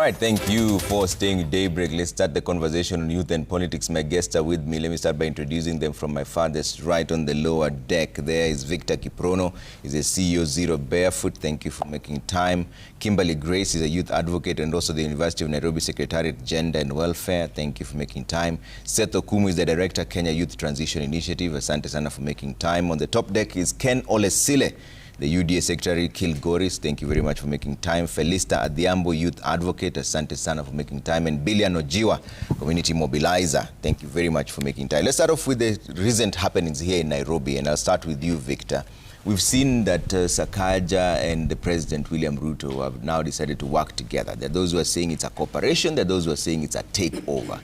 right, thank you for staying with Daybreak. Let's start the conversation on youth and politics. My guests are with me. Let me start by introducing them from my farthest right on the lower deck. There is Victor Kiprono. He's a CEO Zero Barefoot. Thank you for making time. Kimberly Grace is a youth advocate and also the University of Nairobi Secretariat Gender and Welfare. Thank you for making time. Seth Okumu is the Director, Kenya Youth Transition Initiative. Asante sana for making time. On the top deck is Ken Olesile, the UDA Secretary, Kilgoris. Thank you very much for making time. Felista Adhiambo, Youth Advocate. Asante sana for making time. And Billian Ojiwa, Community Mobilizer. Thank you very much for making time. Let's start off with the recent happenings here in Nairobi, and I'll start with you, Victor. We've seen that Sakaja and the President William Ruto have now decided to work together. There are those who are saying it's a cooperation, there are those who are saying it's a takeover.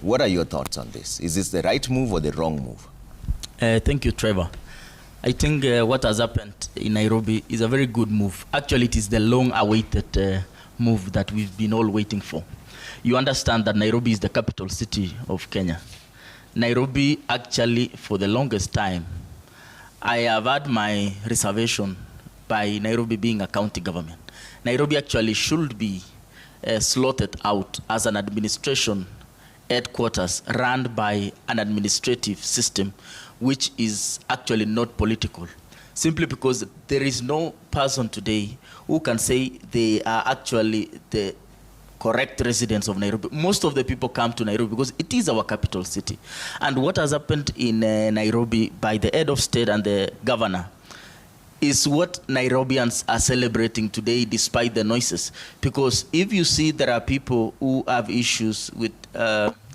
What are your thoughts on this? Is this the right move or the wrong move? Thank you, Trevor. I think what has happened in Nairobi is a very good move. Actually, it is the long-awaited move that we've been all waiting for. You understand that Nairobi is the capital city of Kenya. Nairobi, actually, for the longest time, I have had my reservation by Nairobi being a county government. Nairobi actually should be slotted out as an administration headquarters run by an administrative system which is actually not political, simply because there is no person today who can say they are actually the correct residents of Nairobi. Most of the people come to Nairobi because it is our capital city. And what has happened in Nairobi by the head of state and the governor is what Nairobians are celebrating today despite the noises. Because if you see there are people who have issues with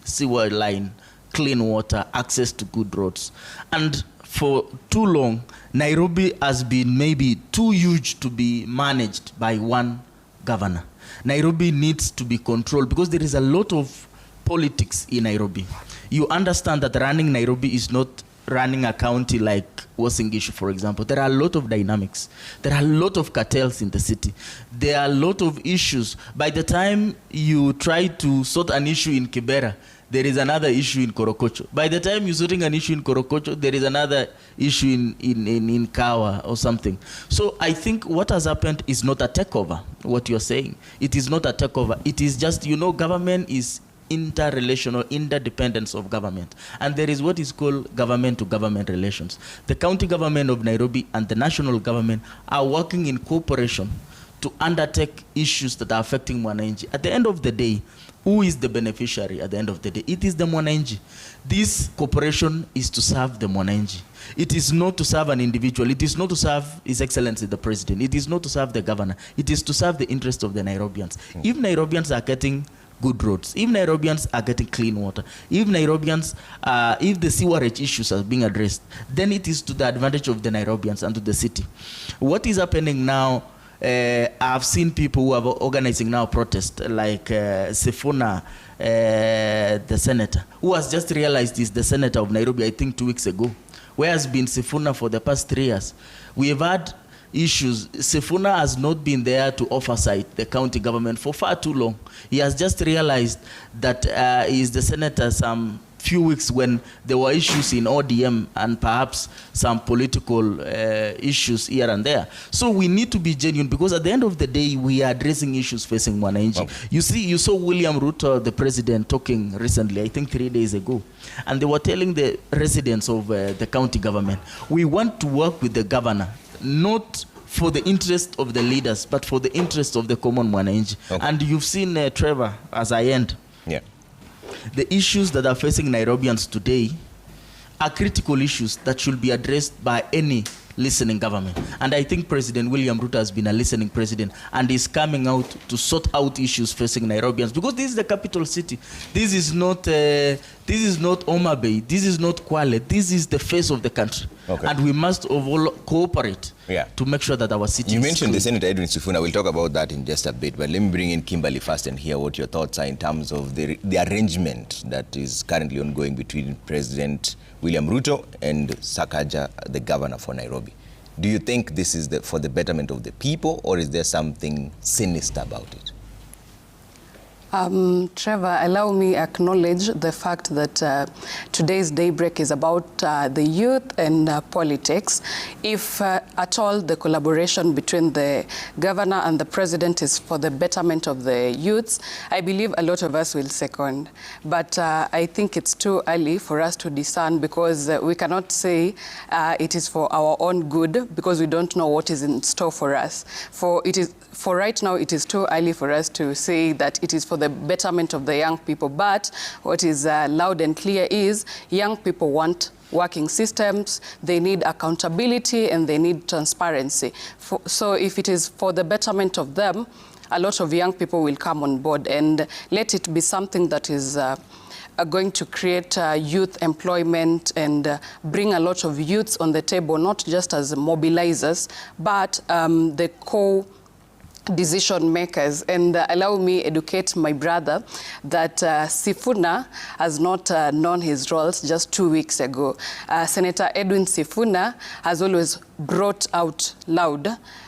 sewer line, clean water, access to good roads. And for too long, Nairobi has been maybe too huge to be managed by one governor. Nairobi needs to be controlled because there is a lot of politics in Nairobi. You understand that running Nairobi is not running a county like Uasin-Gishu, for example. There are a lot of dynamics. There are a lot of cartels in the city. There are a lot of issues. By the time you try to sort an issue in Kibera, there is another issue in Korokocho. By the time you're sorting an issue in Korokocho, there is another issue in Kawa or something. So I think what has happened is not a takeover, what you're saying. It is not a takeover. It is just, you know, government is interrelational, interdependence of government. And there is what is called government-to-government relations. The county government of Nairobi and the national government are working in cooperation to undertake issues that are affecting Mwananchi. At the end of the day, who is the beneficiary at the end of the day? It is the Mwananchi. This cooperation is to serve the Mwananchi. It is not to serve an individual. It is not to serve His Excellency the President. It is not to serve the governor. It is to serve the interest of the Nairobians. If Nairobians are getting good roads, if Nairobians are getting clean water, if Nairobians, if the sewerage issues are being addressed, then it is to the advantage of the Nairobians and to the city. What is happening now, I've seen people who are organizing now protest, like Sifuna, the senator, who has just realized he's the senator of Nairobi, I think 2 weeks ago. Where has been Sifuna for the past 3 years? We have had issues. Sifuna has not been there to oversight the county government for far too long. He has just realized that he is the senator some few weeks when there were issues in ODM and perhaps some political issues here and there. So we need to be genuine because at the end of the day, we are addressing issues facing Mwananchi. Okay. You saw William Ruto, the president, talking recently, I think 3 days ago, and they were telling the residents of the county government, we want to work with the governor, not for the interest of the leaders, but for the interest of the common Mwananchi. Okay. And you've seen, Trevor, as I end, the issues that are facing Nairobians today are critical issues that should be addressed by any listening government. And I think President William Ruto has been a listening president and is coming out to sort out issues facing Nairobians because this is the capital city. This is not Homa Bay. This is not Kwale. This is the face of the country. Okay. And we must all cooperate to make sure that our city You mentioned the Senator Edwin Sifuna. We'll talk about that in just a bit. But let me bring in Kimberly first and hear what your thoughts are in terms of the arrangement that is currently ongoing between President William Ruto and Sakaja, the governor for Nairobi. Do you think this is for the betterment of the people, or is there something sinister about it? Trevor, allow me acknowledge the fact that today's Daybreak is about the youth and politics. If at all the collaboration between the governor and the president is for the betterment of the youths, I believe a lot of us will second. But I think it's too early for us to discern, because we cannot say it is for our own good, because we don't know what is in store for us. For right now, it is too early for us to say that it is for the betterment of the young people. But what is loud and clear is young people want working systems, they need accountability, and they need transparency. So if it is for the betterment of them, a lot of young people will come on board, and let it be something that is going to create youth employment and bring a lot of youths on the table, not just as mobilizers, but the decision makers. And allow me educate my brother that Sifuna has not known his roles just 2 weeks ago. Senator Edwin Sifuna has always brought out loud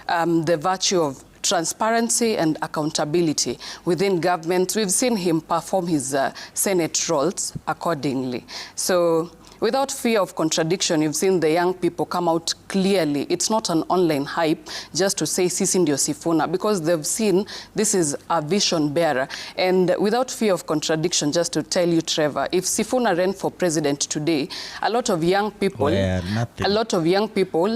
the virtue of transparency and accountability within government. We've seen him perform his Senate roles accordingly. So without fear of contradiction, you've seen the young people come out clearly. It's not an online hype just to say sisi ndio Sifuna, because they've seen this is a vision bearer. And without fear of contradiction, just to tell you, Trevor, if Sifuna ran for president today, a lot of young people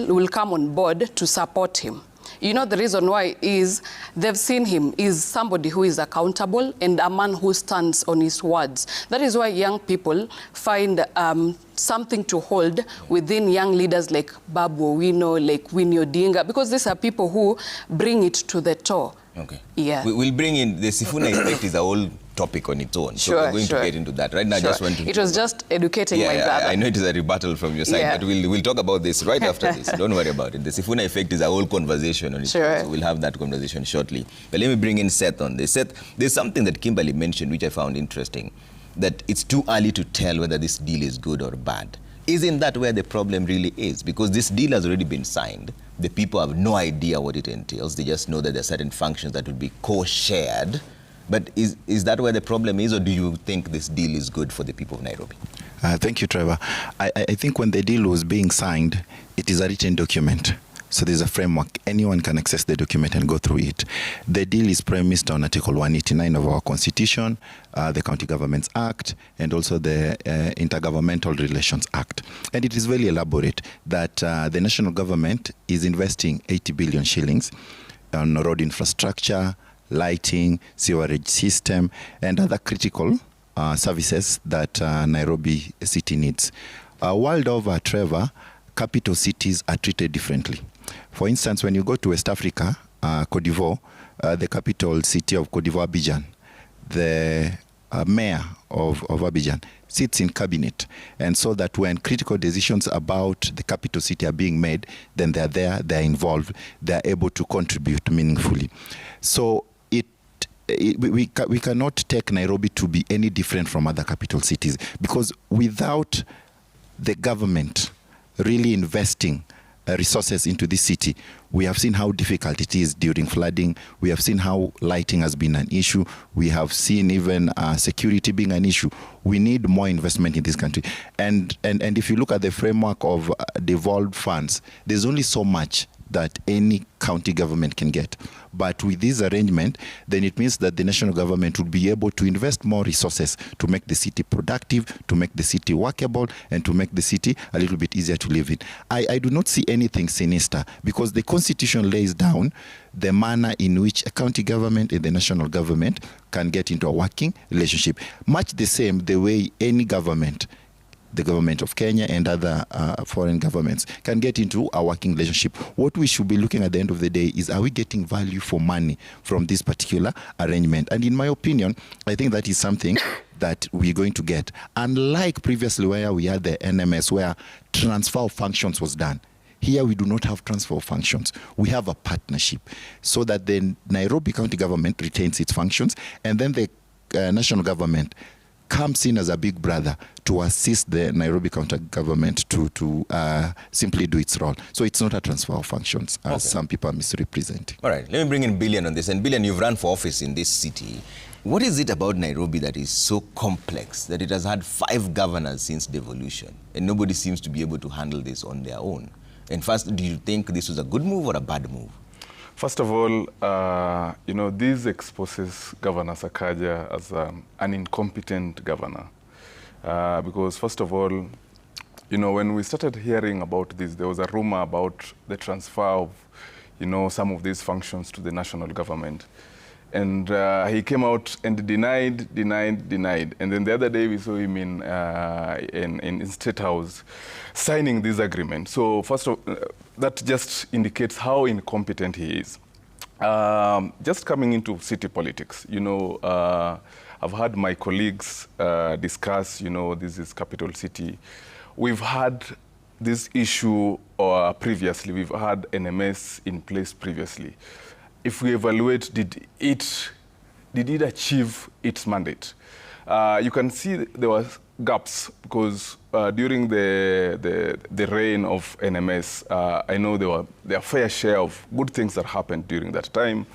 will come on board to support him. You know, the reason why is they've seen him is somebody who is accountable and a man who stands on his words. That is why young people find something to hold within young leaders like Babu Owino, like Winnie Odinga, because these are people who bring it to the top. Okay. Yeah. We'll bring in the Sifuna effect is a whole topic on its own. So we're going to get into that. Right now, I just want to... It was just educating my brother. I know it is a rebuttal from your side, but we'll talk about this right after this. Don't worry about it. The Sifuna effect is a whole conversation on its own. So we'll have that conversation shortly. But let me bring in Seth on this. Seth, there's something that Kimberly mentioned, which I found interesting, that it's too early to tell whether this deal is good or bad. Isn't that where the problem really is? Because this deal has already been signed. The people have no idea what it entails. They just know that there are certain functions that would be co-shared. But is that where the problem is, or do you think this deal is good for the people of Nairobi? Thank you, Trevor. I think when the deal was being signed, it is a written document. So there's a framework. Anyone can access the document and go through it. The deal is premised on Article 189 of our Constitution, the County Governments Act, and also the Intergovernmental Relations Act. And it is very elaborate that the national government is investing 80 billion shillings on road infrastructure, lighting, sewerage system, and other critical services that Nairobi city needs. World over, Trevor, capital cities are treated differently. For instance, when you go to West Africa, Côte d'Ivoire, the capital city of Côte d'Ivoire, Abidjan, the mayor of Abidjan sits in cabinet. And so that when critical decisions about the capital city are being made, then they're there, they're involved, they're able to contribute meaningfully. So we cannot take Nairobi to be any different from other capital cities, because without the government really investing resources into this city, we have seen how difficult it is during flooding. We have seen how lighting has been an issue. We have seen even security being an issue. We need more investment in this country. And if you look at the framework of devolved funds, there's only so much that any county government can get. But with this arrangement, then it means that the national government would be able to invest more resources to make the city productive, to make the city workable, and to make the city a little bit easier to live in. I do not see anything sinister, because the Constitution lays down the manner in which a county government and the national government can get into a working relationship. Much the same the way any government, the government of Kenya and other foreign governments, can get into a working relationship. What we should be looking at the end of the day is, are we getting value for money from this particular arrangement? And in my opinion, I think that is something that we're going to get. Unlike previously where we had the NMS, where transfer of functions was done, here we do not have transfer of functions. We have a partnership, so that the Nairobi County government retains its functions, and then the national government comes in as a big brother to assist the Nairobi county government to simply do its role. So it's not a transfer of functions, as some people are misrepresenting. All right, let me bring in Billion on this. And Billion, you've run for office in this city. What is it about Nairobi that is so complex that it has had 5 governors since devolution, and nobody seems to be able to handle this on their own? And first, do you think this was a good move or a bad move? First of all, you know, this exposes Governor Sakaja as an incompetent governor. Because first of all, you know, when we started hearing about this, there was a rumor about the transfer of, you know, some of these functions to the national government. And he came out and denied. And then the other day we saw him in State House signing this agreement. So first of all, that just indicates how incompetent he is. Just coming into city politics, you know, I've had my colleagues discuss, you know, this is capital city. We've had this issue previously. We've had NMS in place previously. If we evaluate, did it achieve its mandate? You can see there were gaps because during the reign of NMS, I know there were a fair share of good things that happened during that time,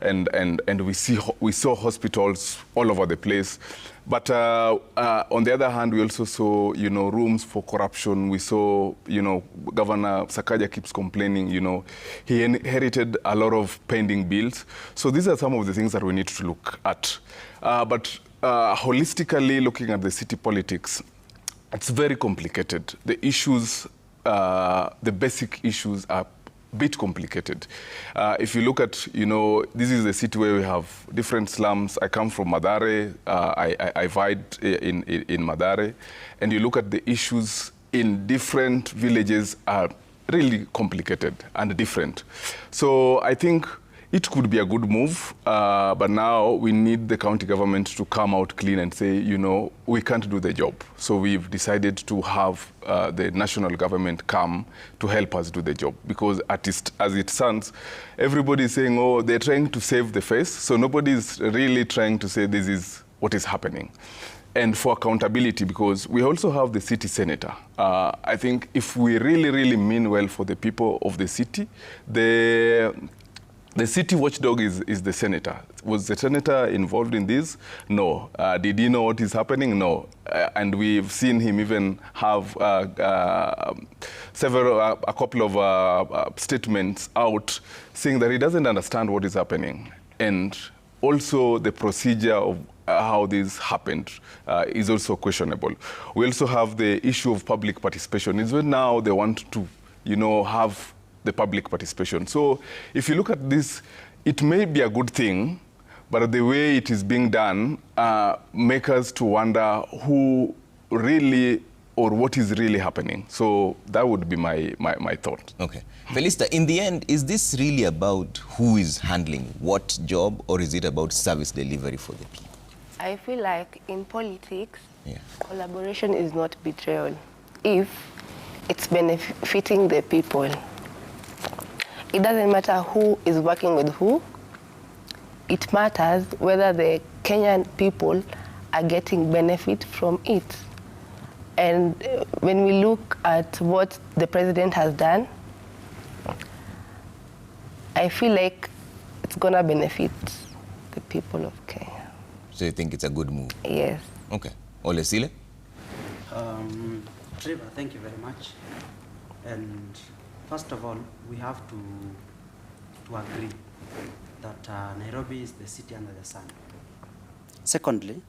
and we saw hospitals all over the place. But on the other hand, we also saw, you know, rooms for corruption. We saw, you know, Governor Sakaja keeps complaining, you know, he inherited a lot of pending bills. So these are some of the things that we need to look at. But holistically, looking at the city politics, it's very complicated. The issues, the basic issues are a bit complicated. If you look at, you know, this is a city where we have different slums. I come from Mathare. I vied in Mathare. And you look at the issues in different villages are really complicated and different. So I think it could be a good move, but now we need the county government to come out clean and say, you know, we can't do the job. So we've decided to have the national government come to help us do the job. Because as it stands, everybody is saying, oh, they're trying to save the face. So nobody's really trying to say this is what is happening. And for accountability, because we also have the city senator. I think if we really mean well for the people of the city, the city watchdog is the senator. Was the senator involved in this? No. Did he know what is happening? No. And we've seen him even have a couple of statements out saying that he doesn't understand what is happening. And also the procedure of how this happened is also questionable. We also have the issue of public participation. It's when now they want to, you know, have the public participation. So if you look at this, it may be a good thing, but the way it is being done makes us to wonder who really or what is really happening. So that would be my thought. Okay. Felista, in the end, is this really about who is handling what job, or is it about service delivery for the people? I feel like in politics, collaboration is not betrayal if it's benefiting the people. It doesn't matter who is working with who. It matters whether the Kenyan people are getting benefit from it. And when we look at what the president has done, I feel like it's going to benefit the people of Kenya. So you think it's a good move? Yes. Okay. Olesile? Trevor, thank you very much. And first of all, we have to agree that Nairobi is the city under the sun. Secondly,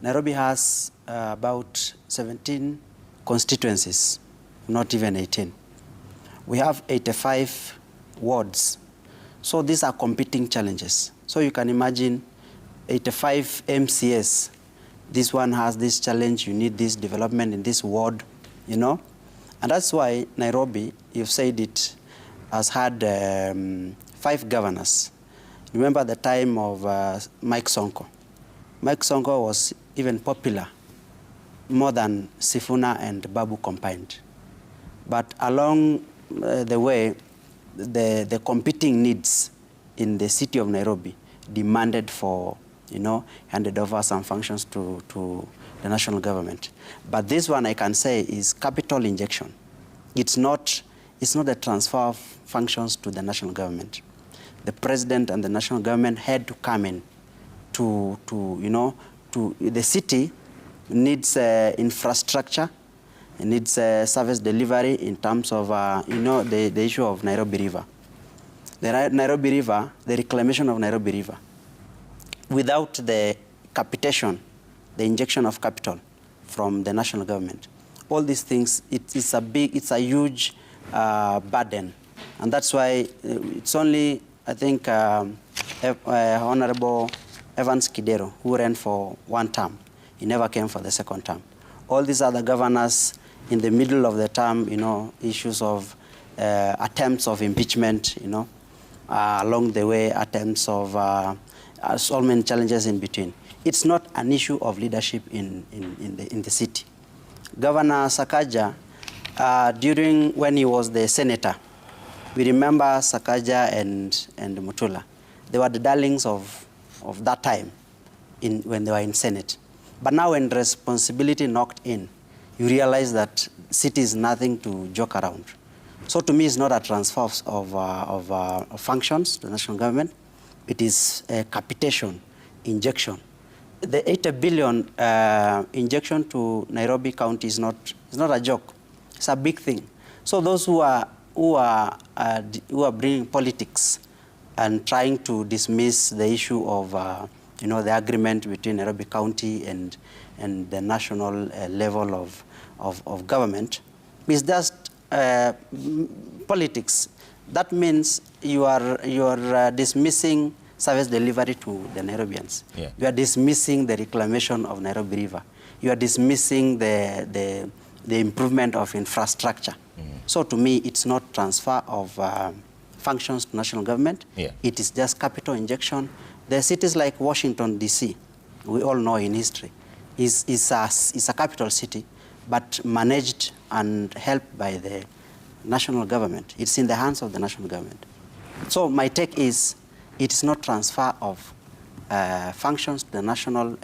Nairobi has about 17 constituencies, not even 18. We have 85 wards. So these are competing challenges. So you can imagine 85 MCS. This one has this challenge, you need this development in this ward, you know? And that's why Nairobi, you've said it, has had 5 governors. Remember the time of Mike Sonko. Mike Sonko was even popular, more than Sifuna and Babu combined. But along the way, the competing needs in the city of Nairobi demanded for, you know, handed over some functions to the national government. But this one I can say is capital injection. It's not a transfer of functions to the national government. The president and the national government had to come in to the city needs infrastructure, it needs service delivery in terms of, the issue of Nairobi River. The Nairobi River, the reclamation of Nairobi River. Without the capitation, the injection of capital from the national government, all these things, it's a huge burden. And that's why it's only, I think, Honorable Evans Kidero, who ran for one term. He never came for the second term. All these other governors in the middle of the term, issues of attempts of impeachment, along the way, attempts of so many challenges in between. It's not an issue of leadership in the city. Governor Sakaja, during when he was the senator, we remember Sakaja and Mutula. They were the darlings of that time when they were in Senate. But now when responsibility knocked in, you realize that city is nothing to joke around. So to me, it's not a transfer of functions to the national government. It is a capitation, injection. The 80 billion injection to Nairobi County is not a joke. It's a big thing. So those who are bringing politics and trying to dismiss the issue of the agreement between Nairobi County and the national level of government is just politics. That means you are dismissing service delivery to the Nairobians. Yeah. You are dismissing the reclamation of Nairobi River. You are dismissing the improvement of infrastructure. So to me, it's not transfer of functions to national government. Yeah. It is just capital injection. The cities like Washington, D.C., we all know in history, is a capital city, but managed and helped by the national government. It's in the hands of the national government. So my take is, it is not transfer of functions to the national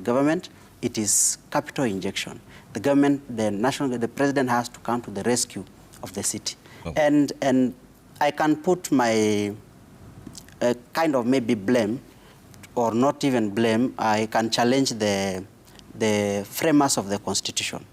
government. It is capital injection. The government, the president has to come to the rescue of the city. Okay. And I can put my kind of maybe blame, or not even blame. I can challenge the framers of the Constitution.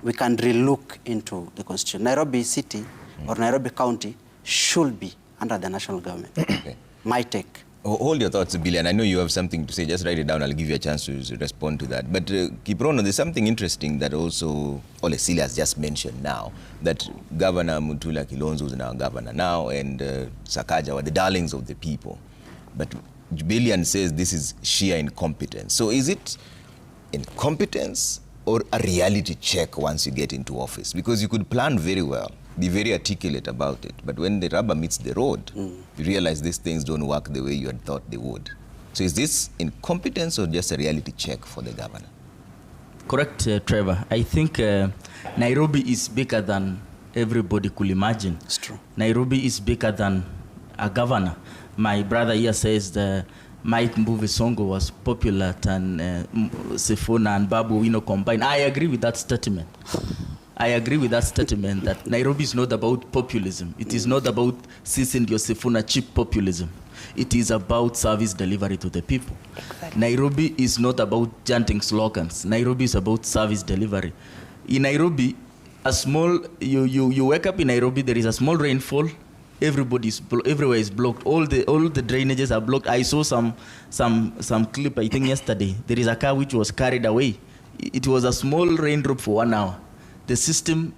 We can relook into the Constitution. Nairobi City or Nairobi County should be under the national government. Okay. My take. Hold your thoughts, Billy, and I know you have something to say. Just write it down. I'll give you a chance to respond to that. But Kiprono, there's something interesting that also Ole Sile has just mentioned now, that Governor Mutula Kilonzo is now governor now, and Sakaja were the darlings of the people. But Jubilian says this is sheer incompetence. So is it incompetence or a reality check once you get into office? Because you could plan very well, be very articulate about it, but when the rubber meets the road, you realize these things don't work the way you had thought they would. So is this incompetence or just a reality check for the governor? Correct, Trevor. I think Nairobi is bigger than everybody could imagine. It's true. Nairobi is bigger than a governor. My brother here says the Mike Mbuvi Songo was popular than Sifuna and Babu Wino combined. I agree with that statement. I agree with that statement that Nairobi is not about populism. It is not about Sisi ndio Sifuna cheap populism. It is about service delivery to the people. Exactly. Nairobi is not about chanting slogans. Nairobi is about service delivery. In Nairobi, you wake up in Nairobi, there is a small rainfall, everywhere is blocked. All the drainages are blocked. I saw some clip, I think yesterday. There is a car which was carried away. It was a small raindrop for 1 hour. The system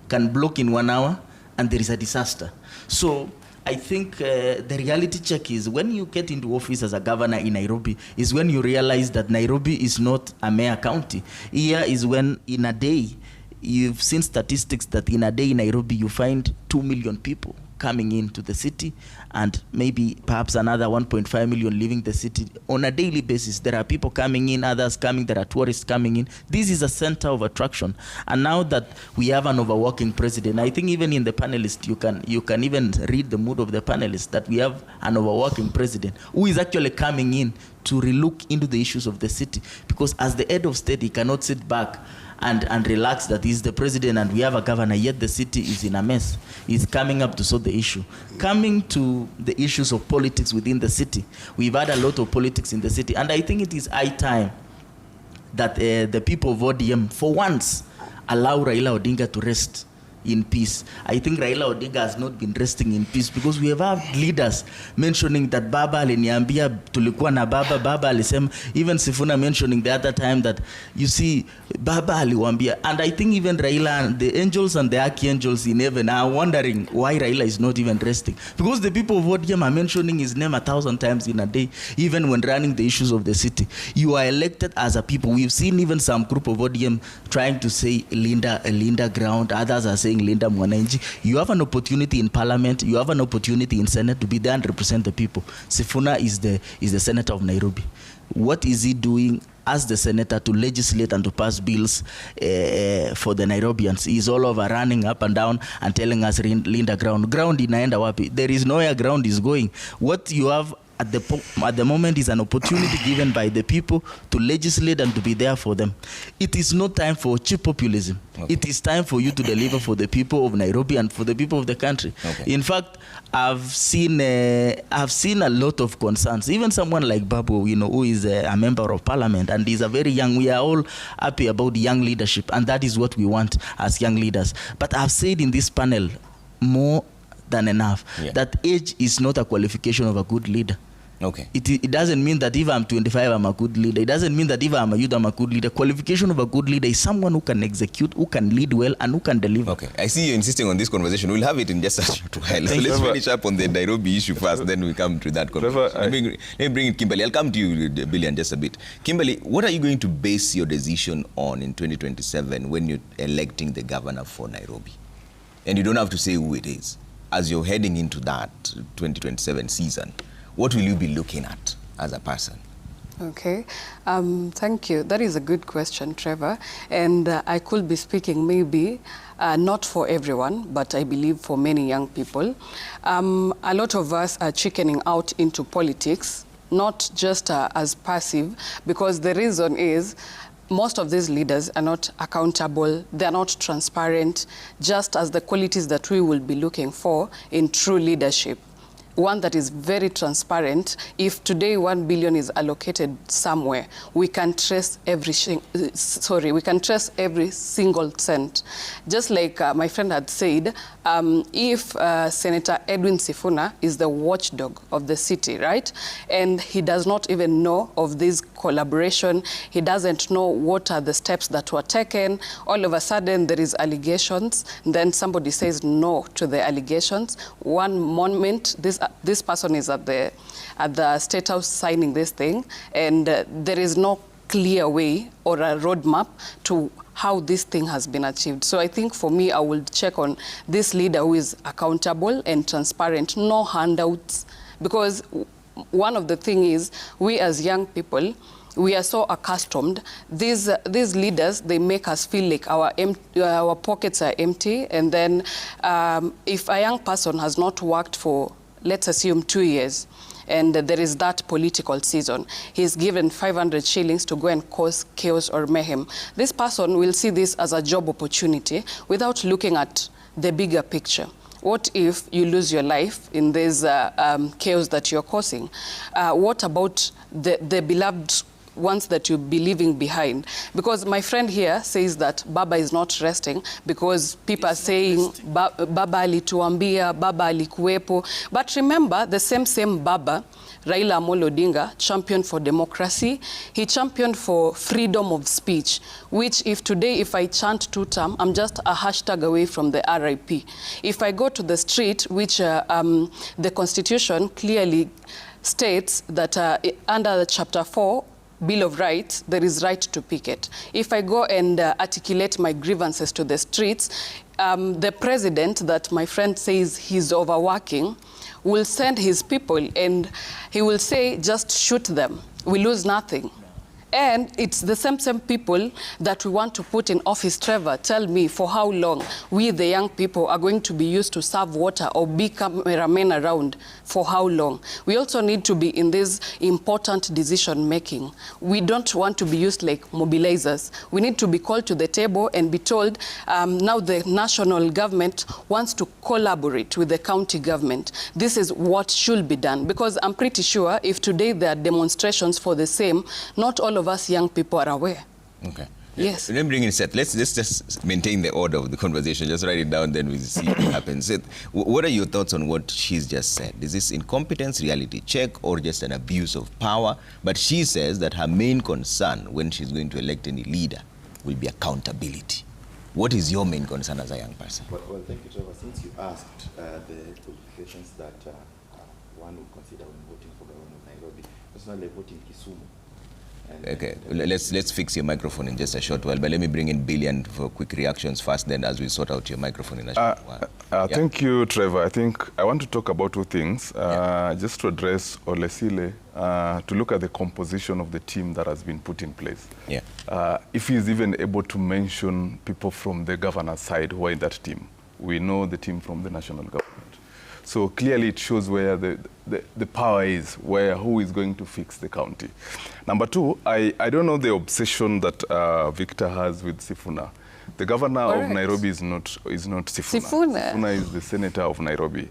can block in 1 hour, and there is a disaster. So I think the reality check is when you get into office as a governor in Nairobi is when you realize that Nairobi is not a mayor county. Here is when in a day, you've seen statistics that in a day in Nairobi you find 2 million people coming into the city, and maybe perhaps another 1.5 million leaving the city on a daily basis. There are people coming in, others coming, there are tourists coming in. This is a center of attraction. And now that we have an overworking president, I think even in the panelist, you can even read the mood of the panelist, that we have an overworking president who is actually coming in to relook into the issues of the city. Because as the head of state, he cannot sit back and relax that he's the president and we have a governor, yet the city is in a mess. He's coming up to solve the issue. Coming to the issues of politics within the city, we've had a lot of politics in the city, and I think it is high time that the people of ODM, for once, allow Raila Odinga to rest in peace. I think Raila Odinga has not been resting in peace, because we have had leaders mentioning that Baba aliniambia tulikuwa na Baba alisema, even Sifuna mentioning the other time that, you see, Baba aliwambia. And I think even Raila, the angels and the archangels in heaven are wondering why Raila is not even resting. Because the people of ODM are mentioning his name 1,000 times in a day, even when running the issues of the city. You are elected as a people. We've seen even some group of ODM trying to say Linda ground, others are saying Linda Mwananchi. You have an opportunity in parliament, you have an opportunity in senate to be there and represent the people. Sifuna is the senator of Nairobi. What is he doing as the senator to legislate and to pass bills for the Nairobians? He's all over running up and down and telling us Linda ground inaenda wapi? There is nowhere ground is going. What you have at the moment is an opportunity given by the people to legislate and to be there for them. It is not time for cheap populism. Okay. It is time for you to deliver for the people of Nairobi and for the people of the country. Okay. In fact, I've seen a lot of concerns. Even someone like Babu, who is a member of parliament and is a very young. We are all happy about young leadership, and that is what we want as young leaders. But I've said in this panel more than enough that age is not a qualification of a good leader. Okay. It doesn't mean that if I'm 25, I'm a good leader. It doesn't mean that if I'm a youth, I'm a good leader. Qualification of a good leader is someone who can execute, who can lead well, and who can deliver. Okay. I see you insisting on this conversation. We'll have it in just a short while. So let's finish up on the Nairobi issue first, then we come to that conversation. Let me bring in Kimberly. I'll come to you, Billy, in just a bit. Kimberly, what are you going to base your decision on in 2027 when you're electing the governor for Nairobi? And you don't have to say who it is. As you're heading into that 2027 season, what will you be looking at as a person? Okay, thank you. That is a good question, Trevor. And I could be speaking maybe not for everyone, but I believe for many young people. A lot of us are chickening out into politics, not just as passive, because the reason is most of these leaders are not accountable, they're not transparent, just as the qualities that we will be looking for in true leadership. One that is very transparent. If today 1 billion is allocated somewhere, we can trace every single cent. Just like my friend had said, if Senator Edwin Sifuna is the watchdog of the city, right? And he does not even know of this collaboration, he doesn't know what are the steps that were taken. All of a sudden there is allegations, then somebody says no to the allegations. One moment, this person is at the State House signing this thing, and there is no clear way or a roadmap to how this thing has been achieved. So I think for me, I will check on this leader who is accountable and transparent, no handouts, because one of the things is we as young people, we are so accustomed. These leaders, they make us feel like our pockets are empty, and then if a young person has not worked for, let's assume, 2 years, and there is that political season, he's given 500 shillings to go and cause chaos or mayhem. This person will see this as a job opportunity without looking at the bigger picture. What if you lose your life in this chaos that you're causing? What about the beloved ones that you'll be leaving behind? Because my friend here says that Baba is not resting because people are saying Baba alituambia, Baba alikuwepo. But remember, the same Baba, Raila Amolo Odinga, championed for democracy. He championed for freedom of speech, which if I chant 2 term, I'm just a hashtag away from the RIP. If I go to the street, which the Constitution clearly states that under Chapter 4, Bill of Rights, there is right to picket. If I go and articulate my grievances to the streets, the president that my friend says he's overworking will send his people and he will say, just shoot them. We lose nothing. And it's the same people that we want to put in office. Trevor, tell me for how long we, the young people, are going to be used to serve water or be cameramen around? For how long? We also need to be in this important decision making. We don't want to be used like mobilizers. We need to be called to the table and be told, now the national government wants to collaborate with the county government. This is what should be done. Because I'm pretty sure if today there are demonstrations for the same, not all of us young people are aware. Okay. Yes. Let me bring in Seth. Let's just maintain the order of the conversation. Just write it down, then we see what happens. Seth, what are your thoughts on what she's just said? Is this incompetence, reality check, or just an abuse of power? But she says that her main concern when she's going to elect any leader will be accountability. What is your main concern as a young person? Well, thank you, Trevor. Since you asked the qualifications that one would consider when voting for governor of Nairobi, personally voting Kisumu. Okay, let's fix your microphone in just a short while, but let me bring in Billion for quick reactions first, then as we sort out your microphone in a short while. Thank you, Trevor. I think I want to talk about two things. Just to address Olesile, to look at the composition of the team that has been put in place. Yeah. If he's even able to mention people from the governor's side who are in that team. We know the team from the national government. So clearly it shows where the power is, who is going to fix the county. Number two, I don't know the obsession that Victor has with Sifuna. The governor of Nairobi is not Sifuna. Sifuna is the senator of Nairobi.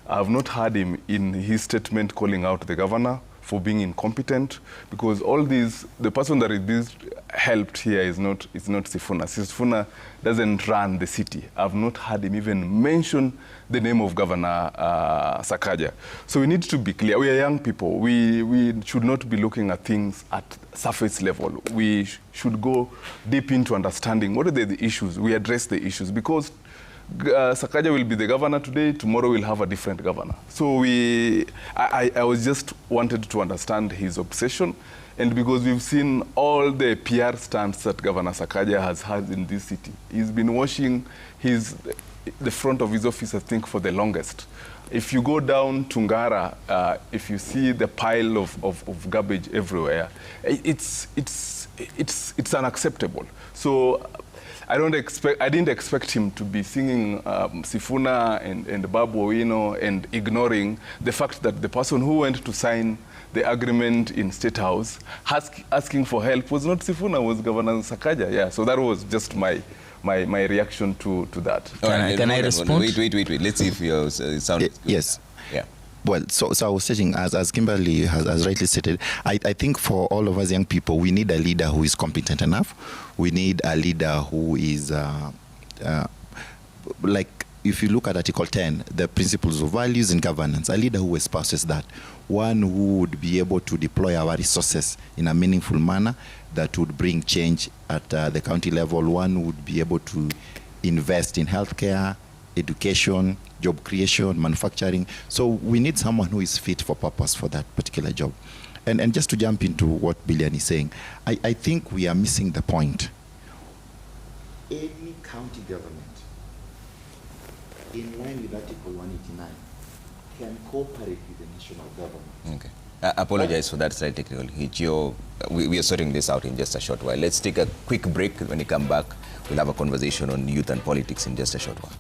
I have not heard him in his statement calling out the governor for being incompetent, because all these, the person that is helped here is not Sifuna. Sifuna doesn't run the city. I've not heard him even mention the name of Governor Sakaja. So we need to be clear. We are young people. We should not be looking at things at surface level. We should go deep into understanding what are the issues. We address the issues, because Sakaja will be the governor today, tomorrow we'll have a different governor. So I was just wanted to understand his obsession, and because we've seen all the PR stunts that Governor Sakaja has had in this city. He's been washing the front of his office, I think, for the longest. If you go down to Ngara, if you see the pile of garbage everywhere, it's unacceptable. So I didn't expect him to be singing Sifuna and Babu Owino and ignoring the fact that the person who went to sign the agreement in State House asking for help was not Sifuna, was Governor Sakaja. Yeah, so that was just my reaction to that. Can I respond? Wait. Let's see if your sound is good. Yes. Yeah. Well, so I was saying, as Kimberly has rightly stated, I think for all of us young people, we need a leader who is competent enough. We need a leader who is, like, if you look at Article 10, the principles of values and governance, a leader who espouses that, one who would be able to deploy our resources in a meaningful manner that would bring change at the county level, one who would be able to invest in healthcare, education, job creation, manufacturing. So we need someone who is fit for purpose for that particular job. And just to jump into what Billion is saying, I think we are missing the point. Any county government, in line with Article 189, can cooperate with the national government. Okay. I apologize for that slight technical hitch. We are sorting this out in just a short while. Let's take a quick break. When we come back, we'll have a conversation on youth and politics in just a short while.